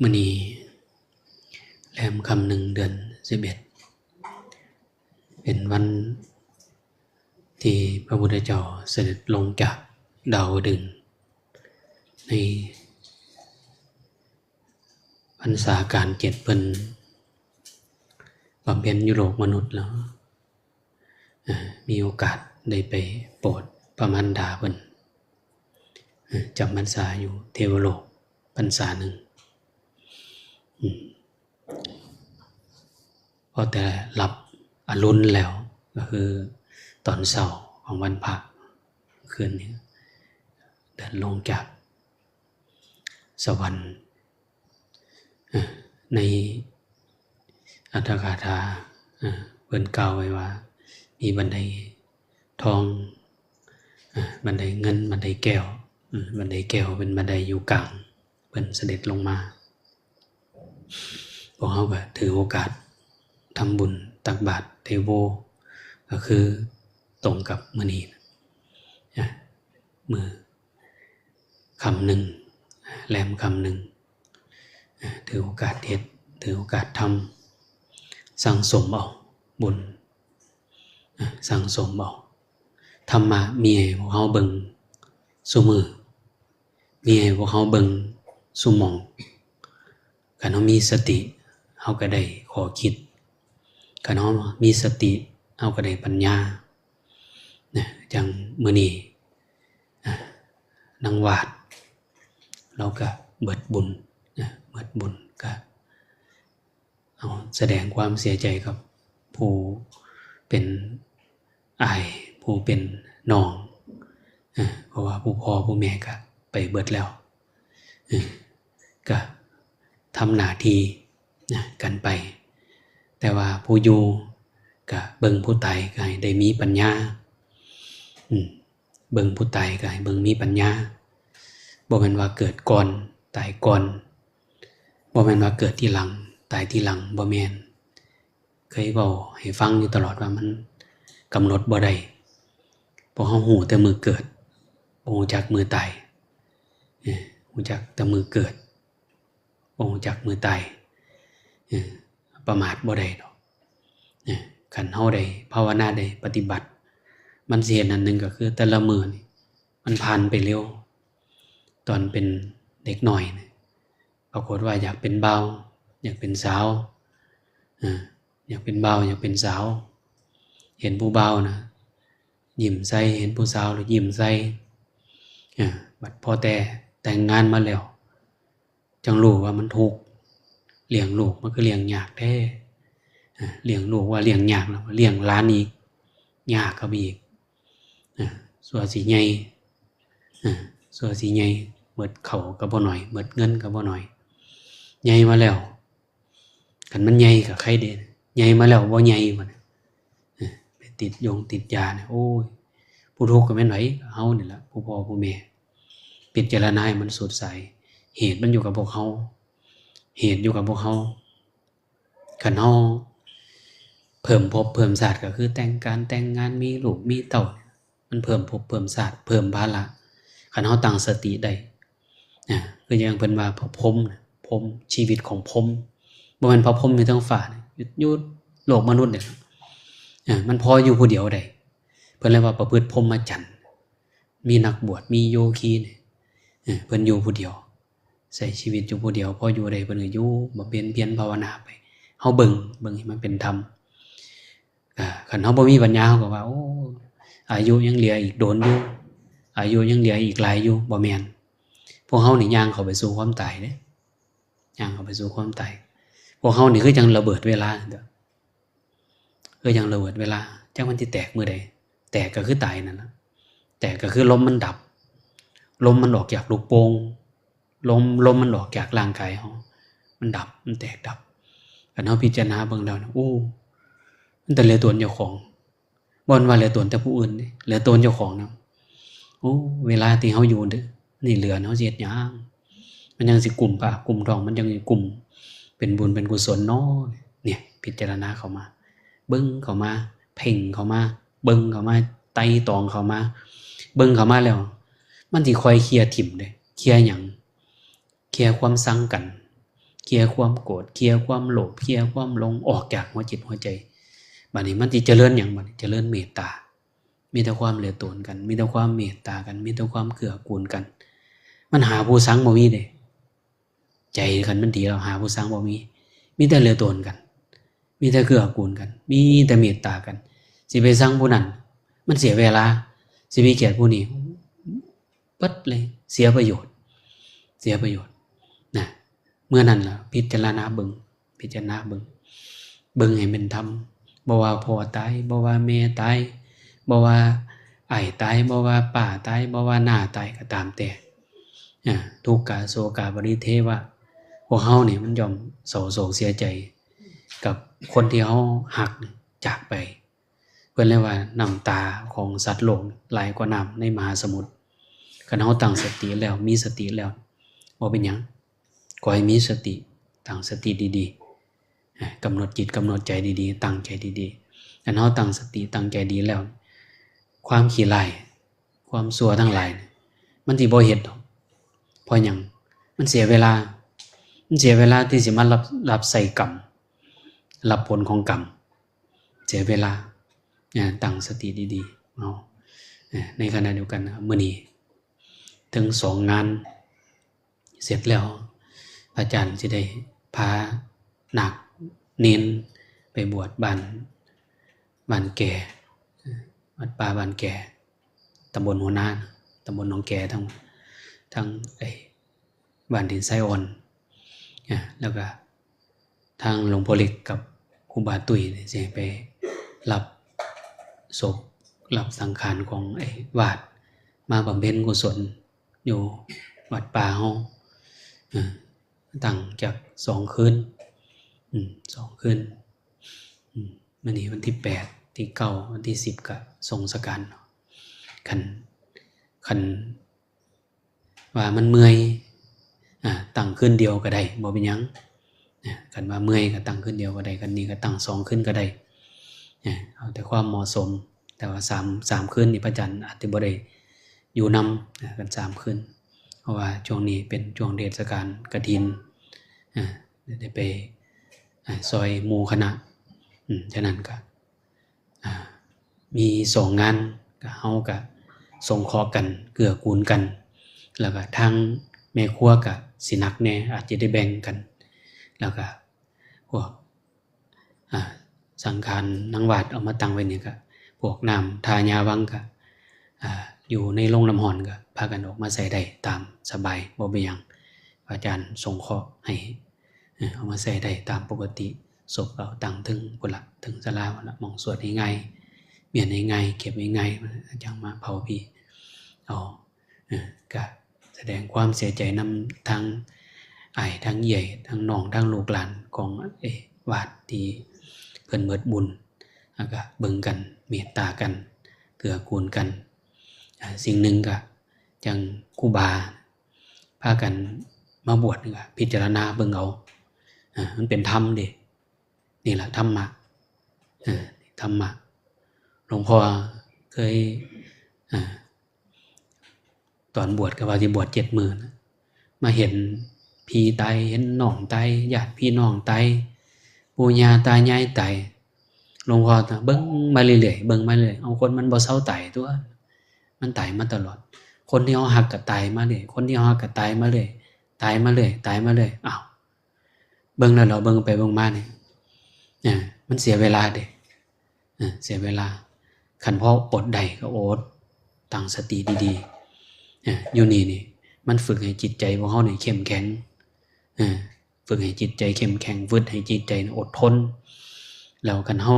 มื้อนี้แรมค่ำ1เดือน11เป็นวันที่พระพุทธเจ้าเสด็จลงจากดาวดึงส์ในพรรษาการ7เพิ่นบำเพ็ญอยู่โลกมนุษย์แล้วมีโอกาสได้ไปโปรดพระมารดาเพิ่นจำพรรษาอยู่เทวโลกพรรษาหนึ่งพอแต่หลับอรุณแล้วก็คือตอนเช้าของวันพระคืนนี้เดินลงจากสวรรค์ในอัตถกถาเพิ่นกล่าวไว้ว่ามีบันไดทองบันไดเงินบันไดแก้วบันไดแก้วเป็นบันไดอยู่กลางเพิ่นเสด็จลงมาพวกเขาก็ถือโอกาสทำบุญตักบาตรเทโวก็คือตรงกับมื้อนี้มื้อค่ำหนึ่งแรมค่ำหนึ่งถือโอกาสเฮ็ดถือโอกาสทำสั่งสมเอาบุญสั่งสมเอาธรรมะมีให้พวกเขาเบิ่งซุมื้อมีให้พวกเขาเบิ่งซุหม้องคันเฮามีสติเฮาก็ได้ข้อคิดคันเฮามีสติเฮาก็ได้ปัญญาจังมื้อนี้นางวาดเราก็เบิดบุญเบิดบุญก็เอาแสดงความเสียใจกับผู้เป็นอ้ายผู้เป็นน้องเพราะว่าผู้พ่อผู้แม่ก็ไปเบิดแล้วก็ทำหน้าที่กันไปแต่ว่าผู้อยู่ก็เบิ่งผู้ตายก็ให้ได้มีปัญญาเบิ่งผู้ตายก็ให้เบิ่งมีปัญญาบ่แม่นว่าเกิดก่อนตายก่อนบ่แม่นว่าเกิดทีหลังตายทีหลังบ่แม่นเคยเว้าให้ฟังอยู่ตลอดว่ามันกำหนดบ่ได้เพราะเฮาฮู้แต่มื้อเกิดบ่ฮู้จักมื้อตายฮู้จักแต่มื้อเกิดบ่ฮู้จักมื้อตายประมาทบ่ได้ดอกคันเฮาได้ภาวนาได้ปฏิบัติมันสิเห็นอันนึงก็คือแต่ละมื้อนี่มันผ่านไปเร็วตอนเป็นเด็กน้อยนี่ปรากฏว่าอยากเป็นบ่าวอยากเป็นสาวอยากเป็นบ่าวอยากเป็นสาวเห็นผู้บ่าวนะยิ้มใส่เห็นผู้สาวแล้วยิ้มใส่บัดพอแต่งงานมาแล้วจังรู้ว่ามันทุกข์เลี้ยงลูกมันก็เลี้ยงยากแท้เลี้ยงลูกว่าเลี้ยงยากแล้วเลี้ยงหลานอีกยากเข้าไปอีกสัวสิใหญ่สัวสิใหญ่เบิดเข้าก็บ่น้อยเบิดเงินก็บ่น้อยใหญ่มาแล้วคันมันใหญ่ก็ใครเด้ใหญ่มาแล้วบ่ใหญ่บ่ไปติดยาเนี่ยโอ้ยผู้ทุกข์ก็แม่นไหนเฮานี่ล่ะผู้พ่อผู้แม่พิจารณาให้มันสุดใสเหตุมันอยู่กับพวกเฮาเหตุอยู่กับพวกเฮาคันเฮาเพิ่มภพเพิ่มชาติก็คือแต่งงานมีลูกมีเต้ามันเพิ่มภพเพิ่มชาติเพิ่มภาระคันเฮาตั้งสติได้คืออย่างเพิ่นว่าพรหมชีวิตของพรหมบ่แม่นพระพรหมอยู่ทางฟ้าอยู่โลกมนุษย์เนี่ยมันพออยู่ผู้เดียวได้เพิ่นเรียกว่าประพฤติพรหมจรรย์มีนักบวชมีโยคีเนี่ยเพิ่นอยู่ผู้เดียวใช้ชีวิตอยู่ผู้เดียวพออยู่ได้เพิ่นก็อยู่บ่เพียรภาวนาไปเฮาเบิ่งให้มันเป็นธรรมคันเฮาบ่มีปัญญาเฮาก็ว่าโอ้อายุยังเหลืออีกโดนอยู่อายุยังเหลืออีกหลายอยู่บ่แม่นพวกเฮานี่ย่างเข้าไปสู่ความตายเด้ย่างเข้าไปสู่ความตายพวกเฮานี่คือจังระเบิดเวลาเด้อคือจังระเบิดเวลาจังมันสิแตกมื้อใดแตกก็คือตายนั่นล่ะแตกก็คือลมมันดับลมมันออกจากลูกโป่งลมมันออกจากร่างกายเฮามันดับมันแตกดับคันเฮาพิจารณาเบิ่งแล้วนะโอ้มันแต่เหลือตนเจ้าของบ่ว่าเหลือตนแต่ผู้อื่นเด้เหลือตนเจ้าของนำโอ้เวลาที่เฮาอยู่เด้อนี่เหลือเฮาสิเฮ็ดหยังมันยังสิกลุ่มปากกลุ่มท้องมันยังสิกลุ่มเป็นบุญเป็นกุศลเนาะเนี่ยพิจารณาเข้ามาเบิ่งเข้ามาเพ่งเข้ามาเบิ่งเข้ามาไต่ตองเข้ามาเบิ่งเข้ามาแล้วมันสิค่อยเคลียร์ถิ่มเด้เคลียร์หยังเคลียร์ความซังกัน เคลียร์ความโกรธเคลียร์ความโลภเคลียร์ความหลงออกจากหัวจิตหัวใจบัดนี้มันสิเจริญหยังบัดนี้เจริญเมตตามีแต่ความเหลือตนกันมีแต่ความเมตตากันมีแต่ความเกื้อกูลกันมันหาผู้สังบ่มีเด้ใจกันมันดีแล้วหาผู้สังบ่มีแต่เหลือตนกันมีแต่เกื้อกูลกันมีแต่เมตตากันสิไปสังผู้นั้นมันเสียเวลาสิไปเกลียดผู้นี้เบิดเลยเสียประโยชน์นะเมื่อนั้นล่ะพิจารณาเบิ่งให้เป็นธรรมบ่ว่าพ่อตายบ่ว่าแม่ตายบ่ว่าอ้ายตายบ่ว่าป้าตายบ่ว่าน้าตายก็ตามแต่ทุกขโศกปริเทวะพวกเฮานี่มันยอมเศร้าโศกเสียใจกับคนที่เฮารักจากไปเพิ่นเรียกว่าน้ำตาของสัตว์โลกไหลกว่าน้ำในมหาสมุทรคันเฮาตั้งสติแล้วมีสติแล้วบ่เป็นหยังขอให้มีสติตั้งสติดีๆกำหนดจิตกำหนดใจดีๆตั้งใจดีๆคันเฮาตั้งสติตั้งใจดีแล้วความขี้ร้ายความชั่วทั้งหลายมันสิบ่เฮ็ดดอกเพราะหยังมันเสียเวลาที่สิมารับใส่กรรมรับผลของกรรมเสียเวลาตั้งสติดีๆเอาในขณะเดียวกันมื้อนี้ถึง2งานเสร็จแล้วอาจารย์สิได้พานาคเณรไปบวชบ้านแก่วัดป่าบ้านแก่ตำบลหัวนาตำบลหนองแก่ทั้งบ้านดินไซอ่อนแล้วก็ทางหลวงพ่อเล็กกับครูบาตุ้ยสิไปรับศพรับสังขารของวาดมาบำเพ็ญกุศลอยู่วัดป่าเฮาตั้งจาก2 คืน2 คืนมื้อนี้วันที่8ที่9วันที่10ก็ทรงสการคันว่ามันเมื่อยตั้งคืนเดียวก็ได้บ่เป็นหยังคันว่าเมื่อยก็ตั้งคืนเดียวก็ได้คันนี้ก็ตั้ง2 คืนก็ได้เอาแต่ความเหมาะสมแต่ว่า3 คืนนี่พระอาจารย์อาจจะบ่ได้อยู่นำกัน3 คืนเพราะว่าช่วงนี้เป็นช่วงเทศกาลกฐินได้ไปซอยหมู่คณะฉะนั้นก็มี2 งานก็เฮาก็สงเคราะห์กันเกื้อกูลกันแล้วก็ทางแม่ครัวก็สิหนักแน่อาจจะได้แบ่งกันแล้วก็พวกสังขารนางวาดเอามาตั้งไว้นี่ก็พวกน้ำทายาวังก็อยู่ในโรงน้ำร้อนก็พากันออกมาใส่ได้ตามสบายบ่เป็นหยังอาจารย์สงเคราะห์ให้เอามาใส่ได้ตามปกติศพเอาตั้งถึงพุ่นละถึงศาลาพุ่นละมองสวดให้ง่ายเมียนให้ง่ายเก็บให้ง่ายจังมาเผาพี่เอาก็แสดงความเสียใจนำทางอ้ายทางใหญ่ทางน้องทางลูกหลานของวาดที่เพิ่นเบิดบุญแล้วก็เบิ่งกันเมตตากันเกื้อกูลกันสิ่งหนึ่งก็จังครูบาพากันมาบวชนี่ก็พิจารณาเบิ่งเอามันเป็นธรรมเด้นี่ล่ะธรรมะธรรมะหลวงพ่อเคยตอนบวชก็ว่าสิบวช7 มื้อนะมาเห็นพี่ตายเห็นน้องตายญาติพี่น้องตายปู่ย่าตายายตายหลวงพ่อเบิ่งมาเรื่อยๆเอาคนมันบ่เซาตายตัวมันตายมาตลอดคนที่เฮาฮักก็ตายมาเรื่อยคนที่เฮาฮักก็ตายมาเรื่อยอ้าวเบิ่งแล้วเราเบิ่งไปเบิ่งมานี่มันเสียเวลาเด้เสียเวลาคันพออดได้ก็อดตั้งสติดีๆอยู่นี่มันฝึกให้จิตใจของเฮานี่เข้มแข็งฝึกให้จิตใจเข้มแข็งฝึกให้จิตใจอดทนแล้วคันเฮา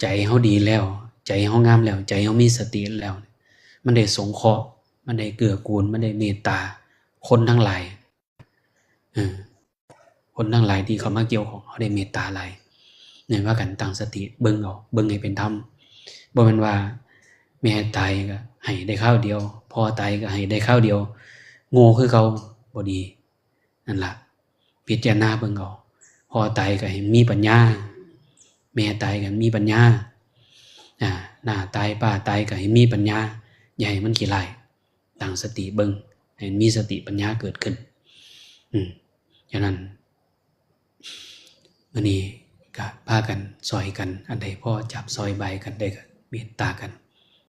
ใจเฮาดีแล้วใจเฮางามแล้วใจเฮามีสติแล้วมันได้สงเคราะห์มันได้เกื้อกูลมันได้เมตตาคนทั้งหลายคนทั้งหลายที่เขามาเกี่ยวของเขาได้เมตตาหลายเนี่ยว่ากันตั้งสติเบิ่งเอาเบิ่งให้เป็นธรรมบ่แม่นว่าแม่ตายก็ให้ได้ข้าวเดียวพ่อตายก็ให้ได้ข้าวเดียวโง่คือเขาบ่ดีนั่นล่ะพิจารณาเบิ่งเอาพ่อตายก็ให้มีปัญญาแม่ตายก็มีปัญญาหน้าตายป้าตายก็ให้มีปัญญาอย่าให้มันขี้ร้ายตั้งสติเบิ่งให้มีสติปัญญาเกิดขึ้นฉะนั้น มื้อนี้ก็พากันซอยกันอันใดพอจับซอยใบกันได้ก็เมตตากัน